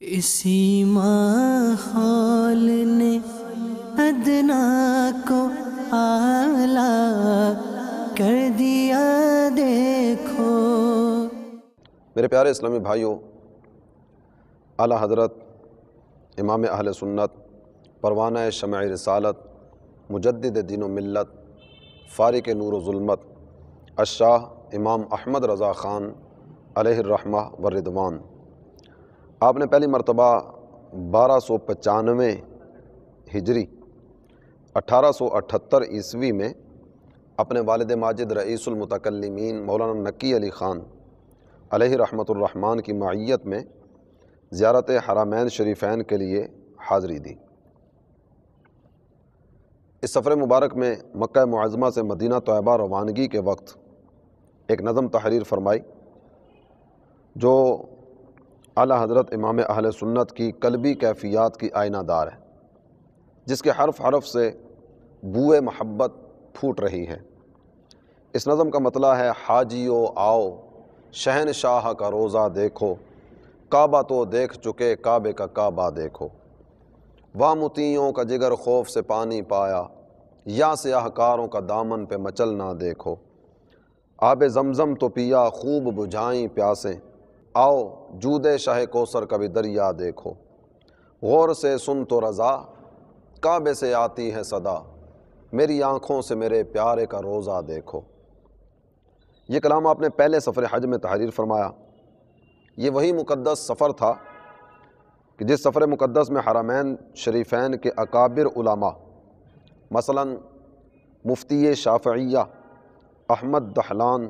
اسی ماحول نے ادنا کو اعلیٰ کر دیا دیکھو۔ میرے پیارے اسلامی بھائیوں، اعلیٰ حضرت امام اہل سنت پروانہ شمع رسالت مجدد دین و ملت فارق نور و ظلمت الشاہ امام احمد رضا خان علیہ الرحمہ والرضوان، آپ نے پہلی مرتبہ 1295 ہجری 1878 عیسوی میں اپنے والد ماجد رئیس المتکلمین مولانا نقی علی خان علیہ رحمۃ الرحمن کی معیت میں زیارت حرمین شریفین کے لیے حاضری دی۔ اس سفر مبارک میں مکہ معظمہ سے مدینہ طیبہ روانگی کے وقت ایک نظم تحریر فرمائی جو اعلیٰ حضرت امام اہل سنت کی قلبی کیفیات کی آئینہ دار ہے، جس کے حرف حرف سے بوئے محبت پھوٹ رہی ہے۔ اس نظم کا مطلع ہے: حاجیو آؤ شہنشاہ کا روزہ دیکھو، کعبہ تو دیکھ چکے کعبے کا کعبہ دیکھو، وامتیوں کا جگر خوف سے پانی پایا، یا سیاہ کاروں کا دامن پہ مچلنا دیکھو، آب زمزم تو پیا خوب بجھائیں پیاسیں، آؤ جود شاہ کوثر کا بھی دریا دیکھو، غور سے سن تو رضا کعبے سے آتی ہے صدا، میری آنکھوں سے میرے پیارے کا روزہ دیکھو۔ یہ کلام آپ نے پہلے سفر حج میں تحریر فرمایا۔ یہ وہی مقدس سفر تھا کہ جس سفر مقدس میں حرمین شریفین کے اکابر علماء مثلا مفتی شافعیہ احمد دحلان،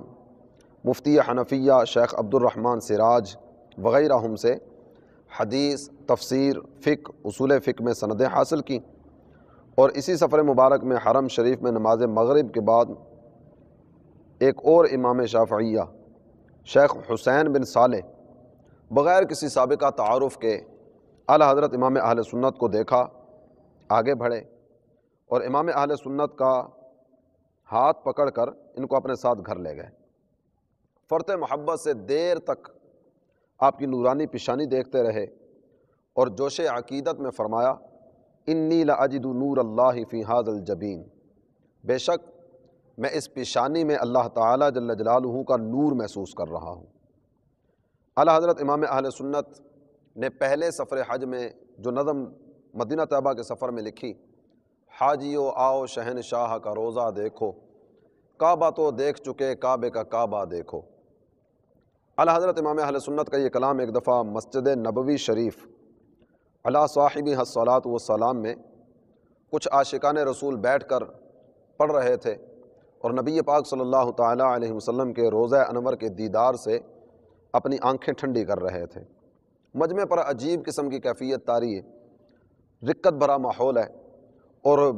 مفتی حنفیہ شیخ عبد الرحمن سراج وغیرہ ہم سے حدیث، تفسیر، فقہ، اصول فقہ میں سندیں حاصل کی، اور اسی سفر مبارک میں حرم شریف میں نماز مغرب کے بعد ایک اور امام شافعیہ شیخ حسین بن صالح بغیر کسی سابقہ تعارف کے اعلیٰ حضرت امام اہل سنت کو دیکھا، آگے بڑھے اور امام اہل سنت کا ہاتھ پکڑ کر ان کو اپنے ساتھ گھر لے گئے۔ فرط محبت سے دیر تک آپ کی نورانی پیشانی دیکھتے رہے اور جوش عقیدت میں فرمایا: انی لاجد نور اللہ فی ھذا الجبین، بے شک میں اس پیشانی میں اللہ تعالیٰ جل جلالہ کا نور محسوس کر رہا ہوں۔ اعلیٰ حضرت امام اہل سنت نے پہلے سفر حج میں جو نظم مدینہ طیبہ کے سفر میں لکھی: حاجیو آؤ شہنشاہ کا روزہ دیکھو، کعبہ تو دیکھ چکے کعبے کا کعبہ دیکھو، اعلیٰ حضرت امام اہل سنت کا یہ کلام ایک دفعہ مسجد نبوی شریف علی صاحبہ الصلاۃ والسلام میں کچھ عاشقان رسول بیٹھ کر پڑھ رہے تھے اور نبی پاک صلی اللہ تعالیٰ علیہ وسلم کے روضہ انور کے دیدار سے اپنی آنکھیں ٹھنڈی کر رہے تھے۔ مجمع پر عجیب قسم کی کیفیت طاری ہے، رقت بھرا ماحول ہے، اور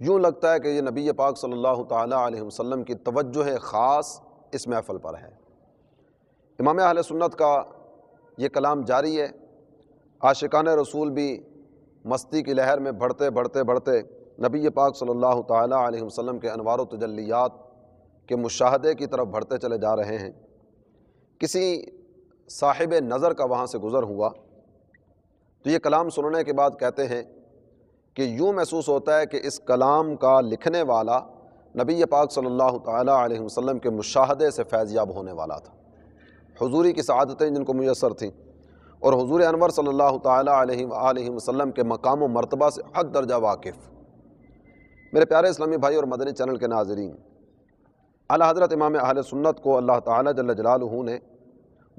یوں لگتا ہے کہ یہ نبی پاک صلی اللہ تعالیٰ علیہ وسلم کی توجہ خاص اس محفل پر ہے۔ امام اہل سنت کا یہ کلام جاری ہے، عاشقان رسول بھی مستی کی لہر میں بڑھتے بڑھتے بڑھتے نبی پاک صلی اللہ تعالیٰ علیہ وسلم کے انوار و تجلیات کے مشاہدے کی طرف بڑھتے چلے جا رہے ہیں۔ کسی صاحب نظر کا وہاں سے گزر ہوا تو یہ کلام سننے کے بعد کہتے ہیں کہ یوں محسوس ہوتا ہے کہ اس کلام کا لکھنے والا نبی پاک صلی اللہ تعالیٰ علیہ وسلم کے مشاہدے سے فیض یاب ہونے والا تھا، حضوری کی سعادتیں جن کو میسر تھیں، اور حضور انور صلی اللہ تعالیٰ علیہ وآلہ وسلم کے مقام و مرتبہ سے حد درجہ واقف۔ میرے پیارے اسلامی بھائی اور مدنی چینل کے ناظرین، اعلیٰ حضرت امام اہل سنت کو اللہ تعالیٰ جل جلالہ نے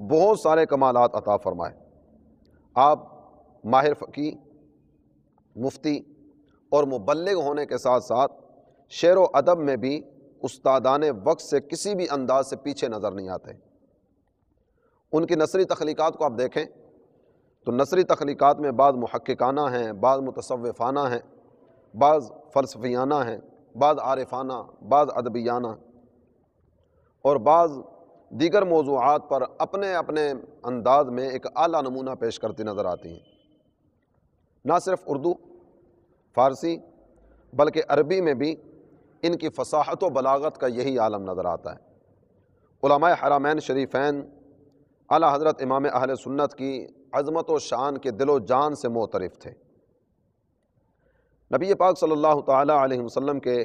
بہت سارے کمالات عطا فرمائے۔ آپ ماہر فقیہ، مفتی اور مبلغ ہونے کے ساتھ ساتھ شعر و ادب میں بھی استادان وقت سے کسی بھی انداز سے پیچھے نظر نہیں آتے۔ ان کی نثری تخلیقات کو آپ دیکھیں تو نثری تخلیقات میں بعض محققانہ ہیں، بعض متصوفانہ ہیں، بعض فلسفیانہ ہیں، بعض عارفانہ، بعض ادبیانہ، اور بعض دیگر موضوعات پر اپنے اپنے انداز میں ایک اعلیٰ نمونہ پیش کرتی نظر آتی ہیں۔ نہ صرف اردو، فارسی بلکہ عربی میں بھی ان کی فصاحت و بلاغت کا یہی عالم نظر آتا ہے۔ علماء حرمین شریفین اعلیٰ حضرت امام اہل سنت کی عظمت و شان کے دل و جان سے معترف تھے۔ نبی پاک صلی اللہ تعالیٰ علیہ وسلم کے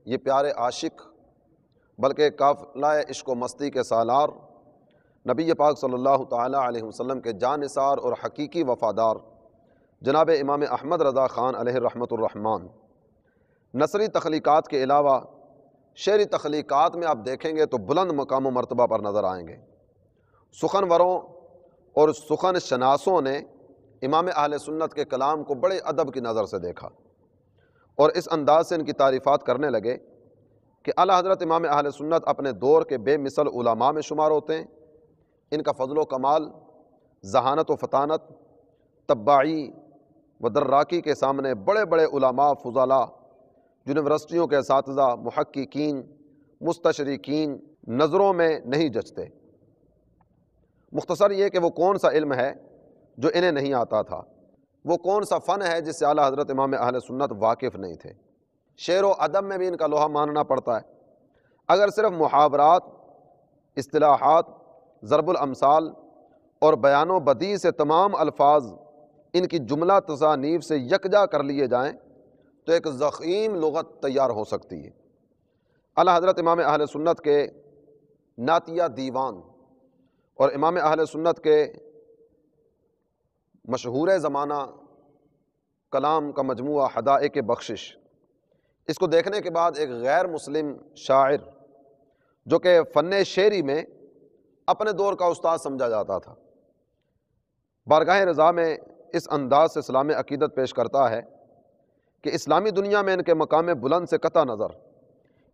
یہ پیارے عاشق، بلکہ قافلہ عشق و مستی کے سالار، نبی پاک صلی اللہ تعالیٰ علیہ وسلم کے جانثار اور حقیقی وفادار جناب امام احمد رضا خان علیہ رحمۃ الرحمن، نثری تخلیقات کے علاوہ شعری تخلیقات میں آپ دیکھیں گے تو بلند مقام و مرتبہ پر نظر آئیں گے۔ سخنوروں اور سخن شناسوں نے امام اہل سنت کے کلام کو بڑے ادب کی نظر سے دیکھا اور اس انداز سے ان کی تعریفات کرنے لگے کہ اعلیٰ حضرت امام اہل سنت اپنے دور کے بے مثل علماء میں شمار ہوتے ہیں۔ ان کا فضل و کمال، ذہانت و فطانت، تباعی و دراکی کے سامنے بڑے بڑے علماء، فضلاء، یونیورسٹیوں کے اساتذہ، محققین، مستشرقین نظروں میں نہیں جچتے۔ مختصر یہ کہ وہ کون سا علم ہے جو انہیں نہیں آتا تھا، وہ کون سا فن ہے جس سے اعلیٰ حضرت امام اہل سنت واقف نہیں تھے۔ شعر و ادب میں بھی ان کا لوہا ماننا پڑتا ہے۔ اگر صرف محاورات، اصطلاحات، ضرب الامثال اور بیان و بدیع سے تمام الفاظ ان کی جملہ تصانیف سے یکجا کر لیے جائیں تو ایک ضخیم لغت تیار ہو سکتی ہے۔ اعلیٰ حضرت امام اہل سنت کے نعتیہ دیوان اور امام اہل سنت کے مشہور زمانہ کلام کا مجموعہ حدائق بخشش، اس کو دیکھنے کے بعد ایک غیر مسلم شاعر جو کہ فن شعری میں اپنے دور کا استاد سمجھا جاتا تھا، بارگاہ رضا میں اس انداز سے سلام عقیدت پیش کرتا ہے کہ اسلامی دنیا میں ان کے مقام بلند سے قطع نظر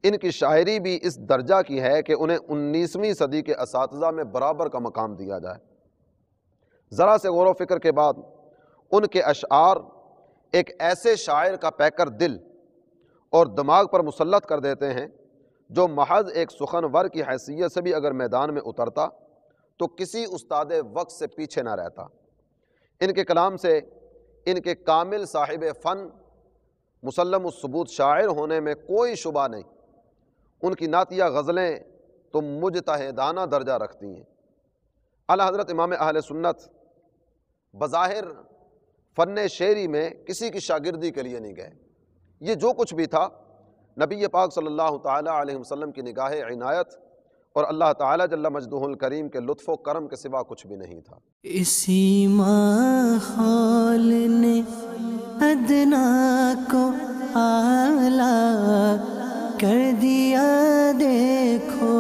ان کی شاعری بھی اس درجہ کی ہے کہ انہیں 19ویں صدی کے اساتذہ میں برابر کا مقام دیا جائے۔ ذرا سے غور و فکر کے بعد ان کے اشعار ایک ایسے شاعر کا پیکر دل اور دماغ پر مسلط کر دیتے ہیں جو محض ایک سخنور کی حیثیت سے بھی اگر میدان میں اترتا تو کسی استاد وقت سے پیچھے نہ رہتا۔ ان کے کلام سے ان کے کامل صاحب فن، مسلم الثبوت شاعر ہونے میں کوئی شبہ نہیں۔ ان کی نعتیہ غزلیں تو مجتہدانہ درجہ رکھتی ہیں۔ اعلیٰ حضرت امام اہل سنت بظاہر فن شعری میں کسی کی شاگردی کے لیے نہیں گئے، یہ جو کچھ بھی تھا نبی پاک صلی اللہ تعالیٰ علیہ وسلم کی نگاہ عنایت اور اللہ تعالیٰ جل مجدہ الکریم کے لطف و کرم کے سوا کچھ بھی نہیں تھا۔ اسی ماحول نے ادنا کو اعلیٰ کر دیا دیکھو،